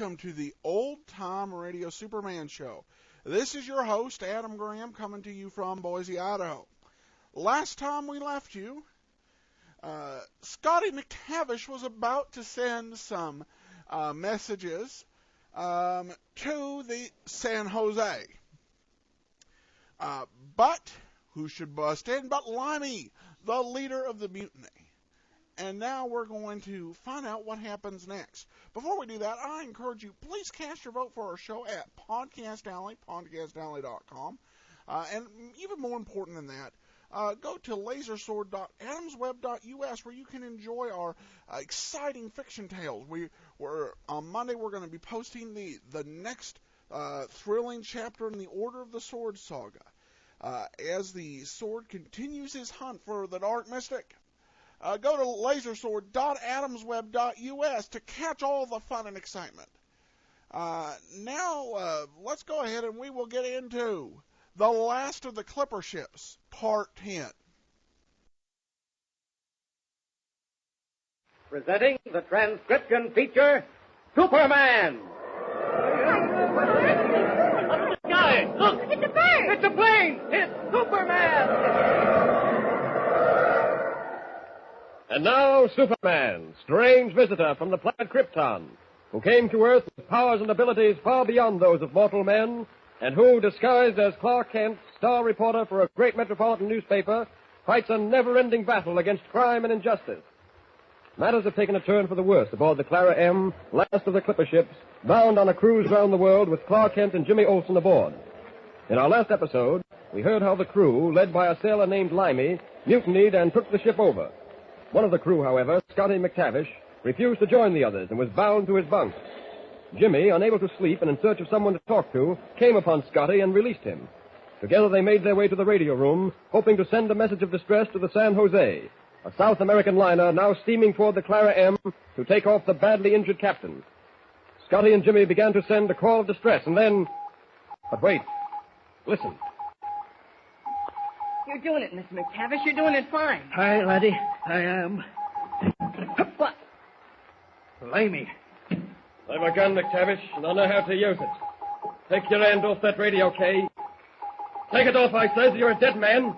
welcome to the Old Time Radio Superman Show. This is your host, Adam Graham, coming to you from Boise, Idaho. Last time we left you, Scotty McTavish was about to send some messages to the San Jose. But who should bust in but Limey, the leader of the mutiny. And now we're going to find out what happens next. Before we do that, I encourage you, please cast your vote for our show at Podcast Alley, podcastalley.com. And even more important than that, go to lasersword.adamsweb.us where you can enjoy our exciting fiction tales. On Monday we're going to be posting the next thrilling chapter in the Order of the Sword saga. As the Sword continues his hunt for the Dark Mystic. Go to lasersword.adamsweb.us to catch all the fun and excitement. Now, let's go ahead and we will get into The Last of the Clipper Ships, Part 10. Presenting the transcription feature, Superman! Guys, look! It's a bird! It's a plane! It's Superman! And now, Superman, strange visitor from the planet Krypton, who came to Earth with powers and abilities far beyond those of mortal men, and who, disguised as Clark Kent, star reporter for a great metropolitan newspaper, fights a never-ending battle against crime and injustice. Matters have taken a turn for the worse aboard the Clara M, last of the clipper ships, bound on a cruise round the world with Clark Kent and Jimmy Olsen aboard. In our last episode, we heard how the crew, led by a sailor named Limey, mutinied and took the ship over. One of the crew, however, Scotty McTavish, refused to join the others and was bound to his bunk. Jimmy, unable to sleep and in search of someone to talk to, came upon Scotty and released him. Together they made their way to the radio room, hoping to send a message of distress to the San Jose, a South American liner now steaming toward the Clara M to take off the badly injured captain. Scotty and Jimmy began to send a call of distress, and then... But wait. Listen. You're doing it, Mr. McTavish. You're doing it fine. Aye, laddie, I am. What? Limey. I've a gun, McTavish, and I know how to use it. Take your hand off that radio, Kay. Take it off, I says. You're a dead man.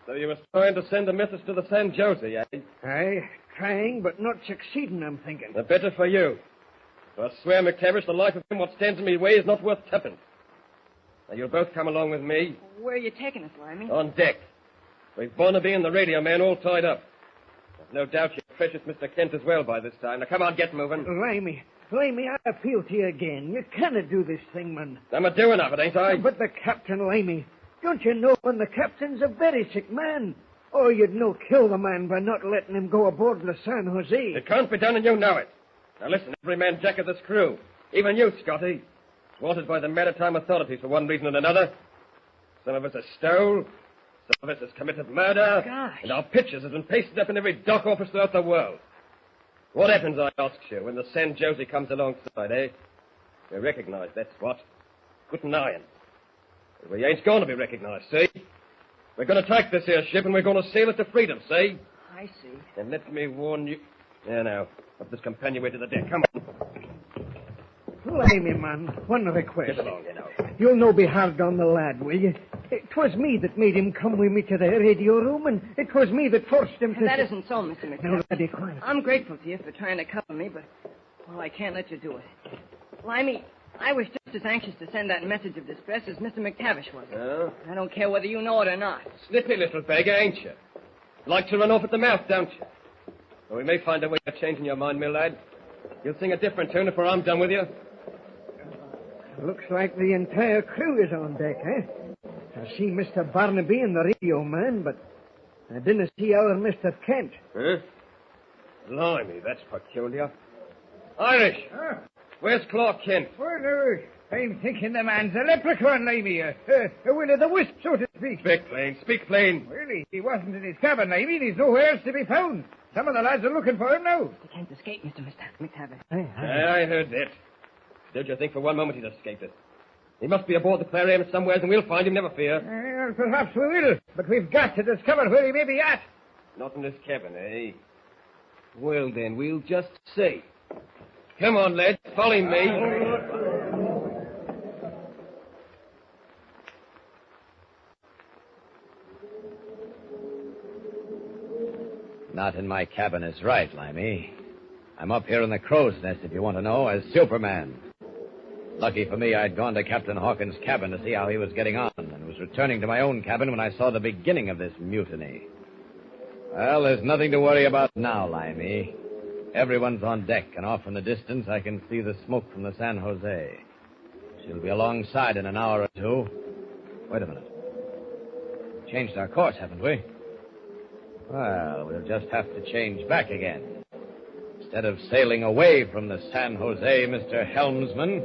So you was trying to send a message to the San Jose, eh? Aye, trying, but not succeeding, I'm thinking. The better for you. I swear, McTavish, the life of him what stands in me way is not worth tuppence. Now, you'll both come along with me. Where are you taking us, Limey? On deck. We've Barnaby and the radio man all tied up. There's no doubt you're precious Mr. Kent as well by this time. Now, come on, get moving. Limey, I appeal to you again. You cannot do this thing, man. I'm a doing of it, ain't I? But the captain, Limey, don't you know when the captain's a very sick man? Oh, you'd no kill the man by not letting him go aboard the San Jose. It can't be done, and you know it. Now, listen, every man jack of this crew, even you, Scotty, wanted by the maritime authorities for one reason and another. Some of us have stole, some of us has committed murder. Gosh. And our pictures have been pasted up in every dock office throughout the world. What happens, I ask you, when the San Jose comes alongside, eh? We're recognized, that's what. Good and iron. But we ain't going to be recognized, see? We're going to take this here ship and we're going to sail it to freedom, see? I see. And let me warn you... There now, up this companionway to the deck, come on. Limey, man, one request. Get along, you know. You'll no be hard on the lad, will you? It was me that made him come with me to the radio room, and it was me that forced him to... That isn't so, Mr. McTavish. Now, laddie, quiet. I'm grateful to you for trying to cover me, but, well, I can't let you do it. Limey, I was just as anxious to send that message of distress as Mr. McTavish was. Oh? I don't care whether you know it or not. Snippy little beggar, ain't you? Like to run off at the mouth, don't you? Well, we may find a way of changing your mind, my lad. You'll sing a different tune before I'm done with you. Looks like the entire crew is on deck, eh? I see Mr. Barnaby and the radio man, but I didn't see our Mr. Kent. Huh? Blimey, that's peculiar. Irish! Where's Clark Kent? Well, I'm thinking the man's a leprechaun, Limey. Will-o'-the-wisp, so to speak. Speak plain, speak plain. Really, he wasn't in his cabin, Limey. He's nowhere else to be found. Some of the lads are looking for him now. He can't escape, Mr. McTavish. I heard that. Don't you think for one moment he's escaped us? He must be aboard the Clara M somewhere, and we'll find him, never fear. Well, perhaps we will, but we've got to discover where he may be at. Not in this cabin, eh? Well, then, we'll just see. Come on, lads. Follow me. Not in my cabin is right, Limey. I'm up here in the crow's nest, if you want to know, as Superman. Lucky for me, I'd gone to Captain Hawkins' cabin to see how he was getting on, and was returning to my own cabin when I saw the beginning of this mutiny. Well, there's nothing to worry about now, Limey. Everyone's on deck, and off in the distance I can see the smoke from the San Jose. She'll be alongside in an hour or two. Wait a minute. Changed our course, haven't we? Well, we'll just have to change back again. Instead of sailing away from the San Jose, Mr. Helmsman,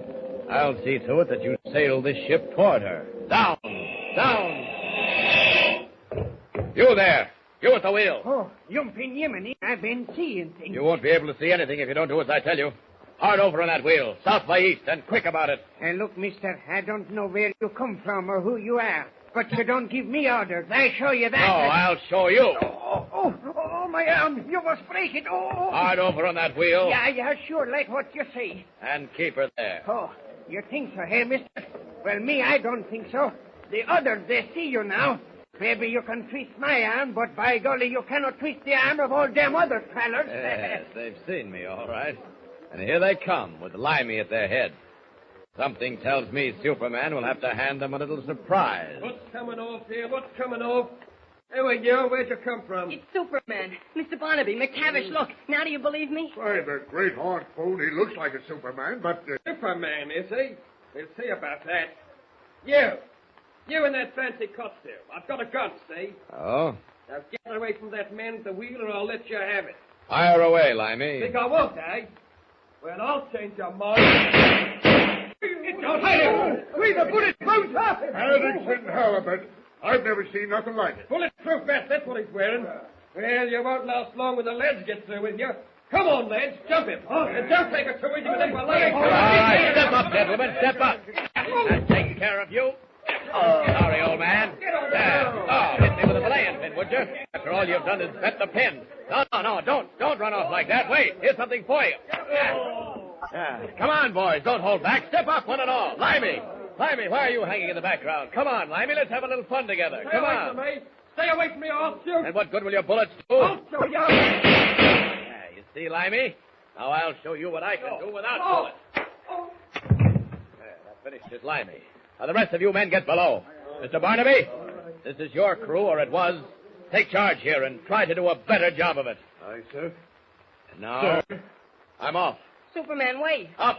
I'll see to it that you sail this ship toward her. Down! Down! You there! You at the wheel! Oh, Yumpin Yemeni, I've been seeing things. You won't be able to see anything if you don't do as I tell you. Hard over on that wheel, south by east, and quick about it. Look, mister, I don't know where you come from or who you are, but you don't give me orders. I show you that. No, I'll show you. Oh, my arm. You must break it. Oh. Hard over on that wheel. Yeah, sure, like what you say. And keep her there. Oh, you think so, hey, mister? Well, me, I don't think so. The others, they see you now. Maybe you can twist my arm, but by golly, you cannot twist the arm of all them other fellers. Yes, they've seen me, all right. And here they come, with Limey at their head. Something tells me Superman will have to hand them a little surprise. What's coming off here? What's coming off? Hey, wait, you. Where'd you come from? It's Superman. Mr. Barnaby, McTavish, look. Now do you believe me? Why, the great hard fool, he looks like a Superman, but... Superman, is he? We'll see about that. You in that fancy costume. I've got a gun, see? Oh? Now get away from that man at the wheel or I'll let you have it. Fire away, Limey. Think I won't, eh? Well, I'll change your mind. Don't hide him! We've a bulletproof off him! Addington halibut. I've never seen nothing like it. Bulletproof vest, that's what he's wearing. Well, you won't last long when the lads get through with you. Come on, lads, jump him. And don't take it too easy with him. All right, step up, gentlemen, step up. That takes care of you. Oh, sorry, old man. Hit me with a belaying pin, would you? After all you've done is bent the pin. No, don't run off like that. Wait, here's something for you. Come on, boys, don't hold back. Step up, one and all. Limey, why are you hanging in the background? Come on, Limey, let's have a little fun together. Come on. Stay away from me or I'll shoot. And what good will your bullets do? I'll show you. You see, Limey? Now I'll show you what I can do without bullets. That finished it, Limey. Now, the rest of you men get below. Mr. Barnaby, this is your crew, or it was. Take charge here and try to do a better job of it. Aye, sir. And now, sir. I'm off. Superman, wait. Up,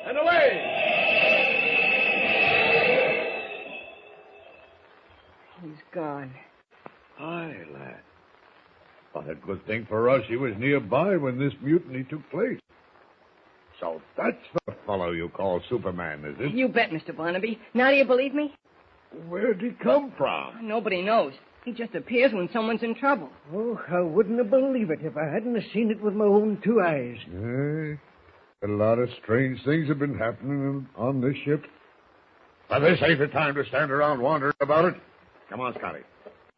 and away! He's gone. Aye, lad. What a good thing for us he was nearby when this mutiny took place. So that's the fellow you call Superman, is it? You bet, Mr. Barnaby. Now do you believe me? Where'd he come from? Nobody knows. He just appears when someone's in trouble. Oh, I wouldn't have believed it if I hadn't have seen it with my own two eyes. A lot of strange things have been happening on this ship. But this ain't the time to stand around wondering about it. Come on, Scotty.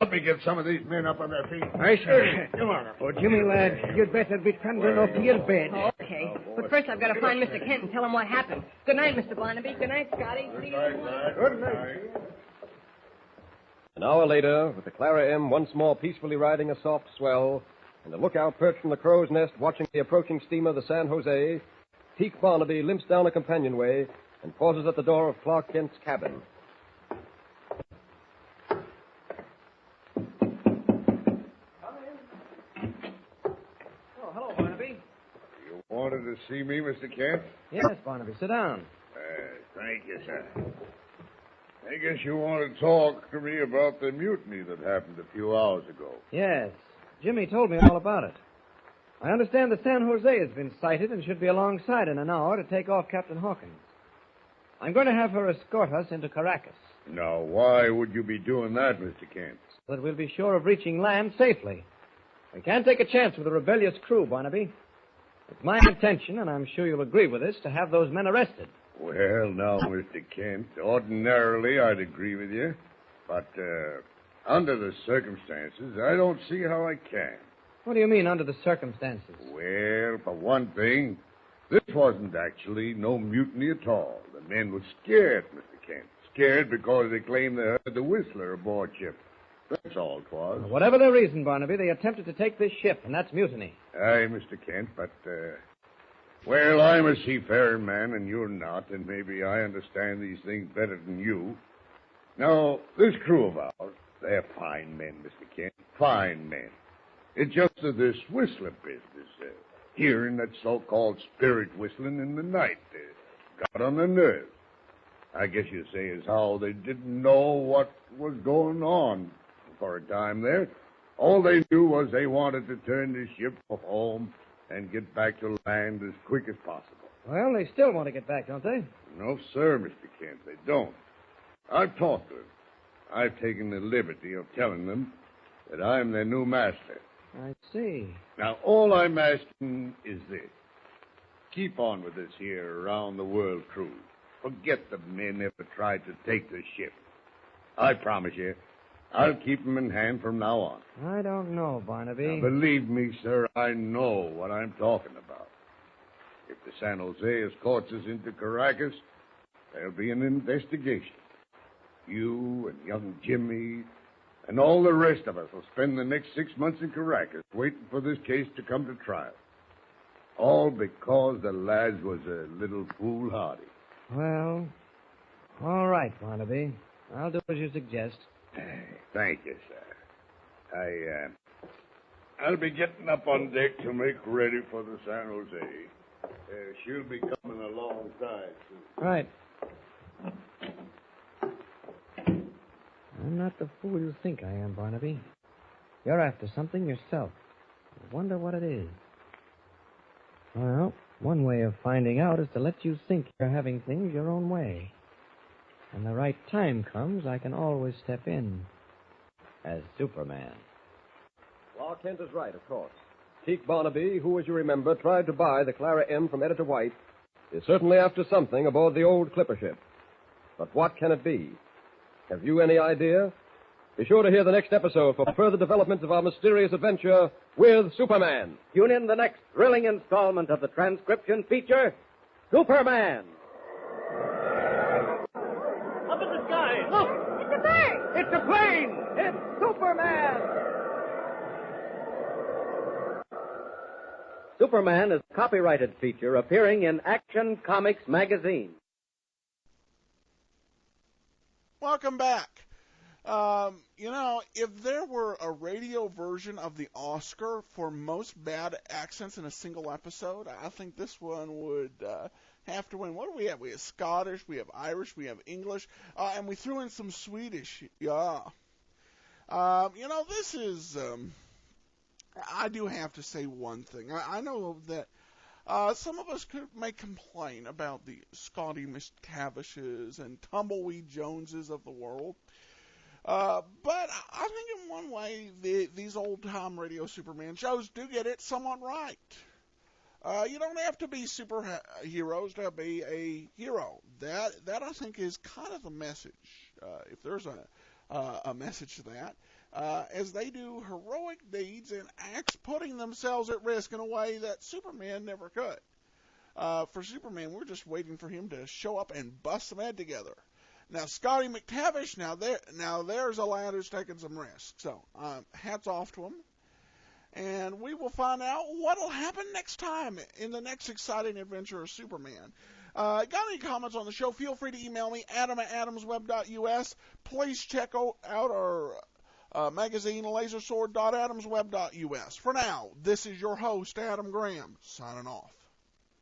Let me get some of these men up on their feet. Aye, sir. Come on. Oh, Jimmy, lad, you'd better be trundling up to your bed. Oh, okay. But first I've got to find Mr. Kent and tell him what happened. Good night, Mr. Barnaby. Good night, Scotty. See you tomorrow. Good night. An hour later, with the Clara M once more peacefully riding a soft swell, and the lookout perched from the crow's nest watching the approaching steamer, the San Jose, Teak Barnaby limps down a companionway and pauses at the door of Clark Kent's cabin. Oh, hello, Barnaby. You wanted to see me, Mr. Kent? Yes, Barnaby, sit down. Thank you, sir. I guess you want to talk to me about the mutiny that happened a few hours ago. Yes, Jimmy told me all about it. I understand the San Jose has been sighted and should be alongside in an hour to take off Captain Hawkins. I'm going to have her escort us into Caracas. Now, why would you be doing that, Mr. Kent? So that we'll be sure of reaching land safely. We can't take a chance with a rebellious crew, Barnaby. It's my intention, and I'm sure you'll agree with this, to have those men arrested. Well, now, Mr. Kent, ordinarily I'd agree with you. But, under the circumstances, I don't see how I can. What do you mean, under the circumstances? Well, for one thing, This wasn't actually no mutiny at all. The men were scared, Mr. Kent. Scared because they claimed they heard the whistler aboard ship. That's all it was. Whatever their reason, Barnaby, they attempted to take this ship, and that's mutiny. Aye, Mr. Kent, but, well, I'm a seafaring man and you're not, and maybe I understand these things better than you. Now, this crew of ours, they're fine men, Mr. Kent, fine men. It's just that this whistler business, hearing that so-called spirit whistling in the night, got on their nerves. I guess you'd say as how they didn't know what was going on for a time there. All they knew was they wanted to turn the ship home and get back to land as quick as possible. Well, they still want to get back, don't they? No, sir, Mr. Kent, they don't. I've talked to them. I've taken the liberty of telling them that I'm their new master. I see. Now, all I'm asking is this. Keep on with this here around-the-world cruise. Forget the men ever tried to take the ship. I promise you, I'll keep them in hand from now on. I don't know, Barnaby. Now, believe me, sir, I know what I'm talking about. If the San Jose escorts us into Caracas, there'll be an investigation. You and young Jimmy and all the rest of us will spend the next 6 months in Caracas waiting for this case to come to trial. All because the lads was a little foolhardy. Well, all right, Barnaby. I'll do as you suggest. Thank you, sir. I'll be getting up on deck to make ready for the San Jose. She'll be coming alongside soon. Right. I'm not the fool you think I am, Barnaby. You're after something yourself. I wonder what it is. Well, one way of finding out is to let you think you're having things your own way. When the right time comes, I can always step in. As Superman. Clark Kent is right, of course. Teak Barnaby, who, as you remember, tried to buy the Clara M from Editor White, is certainly after something aboard the old clipper ship. But what can it be? Have you any idea? Be sure to hear the next episode for further developments of our mysterious adventure with Superman. Tune in the next thrilling installment of the transcription feature, Superman. Up in the sky, look! It's a bird! It's a plane! It's Superman! Superman is a copyrighted feature appearing in Action Comics magazine. Welcome back. If there were a radio version of the Oscar for most bad accents in a single episode, I think this one would have to win. What do we have? We have Scottish, we have Irish, we have English, and we threw in some Swedish. Yeah. This is... I do have to say one thing. I know that some of us may complain about the Scotty McTavishes and Tumbleweed Joneses of the world. But I think in one way, these old-time Radio Superman shows do get it somewhat right. You don't have to be superheroes to be a hero. That I think is kind of the message, if there's a message to that, as they do heroic deeds and acts putting themselves at risk in a way that Superman never could. For Superman, we're just waiting for him to show up and bust some head together. Now, Scotty McTavish, there's a lad who's taking some risks. So, hats off to him. And we will find out what'll happen next time in the next exciting adventure of Superman. Got any comments on the show? Feel free to email me, adam@adamsweb.us. Please check out our magazine, lasersword.adamsweb.us. For now, this is your host, Adam Graham, signing off.